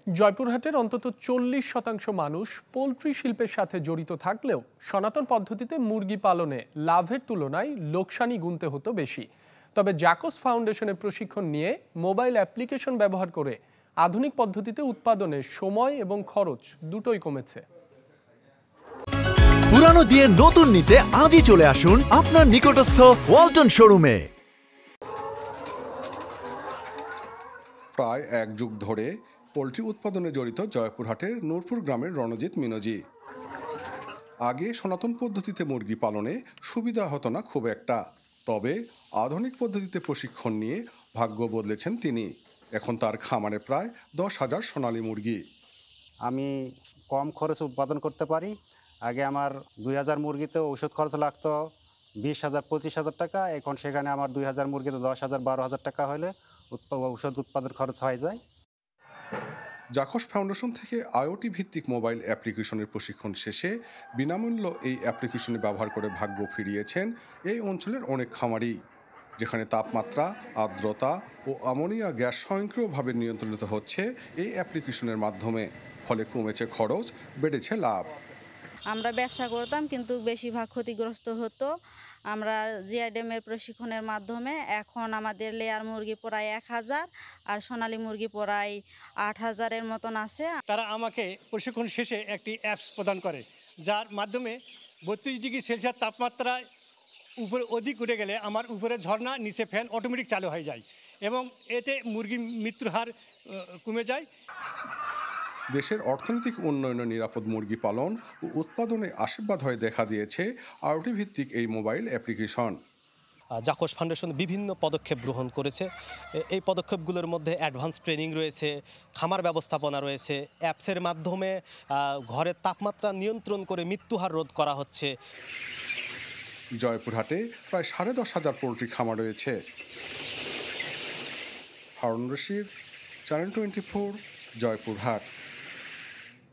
জয়পুরহাটের অন্তত 40% মানুষ পোলট্রি শিল্পের সাথে জড়িত থাকলেও সনাতন পদ্ধতিতে মুরগি পালনে লাভের তুলনায় লোকসানি গুনতে হতো বেশি। তবে জাকস ফাউন্ডেশনের প্রশিক্ষণ নিয়ে মোবাইল অ্যাপ্লিকেশন ব্যবহার করে আধুনিক পদ্ধতিতে উৎপাদনে সময় এবং খরচ দুটোই কমেছে। পুরানো দিয়ে নতুন নিতে আজই চলে আসুন আপনার নিকটস্থ ওয়ালটন শোরুমে। প্রায় এক যুগ ধরে পোলট্রি উৎপাদনে জড়িত জয়পুরহাটের নূরপুর গ্রামের রণজিৎ মিনজি। আগে সনাতন পদ্ধতিতে মুরগি পালনে সুবিধা হতো না খুব একটা, তবে আধুনিক পদ্ধতিতে প্রশিক্ষণ নিয়ে ভাগ্য বদলেছেন তিনি। এখন তার খামারে প্রায় 10,000 সোনালী মুরগি। আমি কম খরচে উৎপাদন করতে পারি। আগে আমার 2000 মুরগিতে ওষুধ খরচ লাগতো 20,000 25,000 টাকা, এখন সেখানে আমার 2000 মুরগিতে 10,000 12,000 টাকা হলে ঔষধ উৎপাদন খরচ হয়ে যায়। জাকস ফাউন্ডেশন থেকে আইওটি ভিত্তিক মোবাইল অ্যাপ্লিকেশনের প্রশিক্ষণ শেষে বিনামূল্য এই অ্যাপ্লিকেশনে ব্যবহার করে ভাগ্য ফিরিয়েছেন এই অঞ্চলের অনেক খামারি, যেখানে তাপমাত্রা, আর্দ্রতা ও অ্যামোনিয়া গ্যাস স্বয়ংক্রিয়ভাবে নিয়ন্ত্রিত হচ্ছে এই অ্যাপ্লিকেশনের মাধ্যমে। ফলে কমেছে খরচ, বেড়েছে লাভ। আমরা ব্যবসা করতাম কিন্তু বেশিরভাগ ক্ষতিগ্রস্ত হতো। আমরা জিআইডিএমের প্রশিক্ষণের মাধ্যমে এখন আমাদের লেয়ার মুরগি প্রায় 1000 আর সোনালী মুরগি প্রায় 8000-এর মতন আছে। তারা আমাকে প্রশিক্ষণ শেষে একটি অ্যাপস প্রদান করে, যার মাধ্যমে 32 ডিগ্রি সেলসিয়াস তাপমাত্রা উপরে অধিক উঠে গেলে আমার উপরে ঝর্ণা, নিচে ফ্যান অটোমেটিক চালু হয়ে যায় এবং এতে মুরগির মৃত্যুর হার কমে যায়। দেশের অর্থনৈতিক উন্নয়নে নিরাপদ মুরগি পালন ও উৎপাদনে আশীর্বাদ হয়ে দেখা দিয়েছে আইওটি ভিত্তিক এই মোবাইল অ্যাপ্লিকেশন। জাকস ফাউন্ডেশন বিভিন্ন পদক্ষেপ গ্রহণ করেছে। এই পদক্ষেপগুলোর মধ্যে অ্যাডভান্স ট্রেনিং রয়েছে, খামার ব্যবস্থাপনা রয়েছে, অ্যাপসের মাধ্যমে ঘরের তাপমাত্রা নিয়ন্ত্রণ করে মৃত্যুহার রোধ করা হচ্ছে। জয়পুরহাটে প্রায় 10,500 পোলট্রি খামার রয়েছে। হারুন রশিদ, চ্যানেল 24, জয়পুরহাট।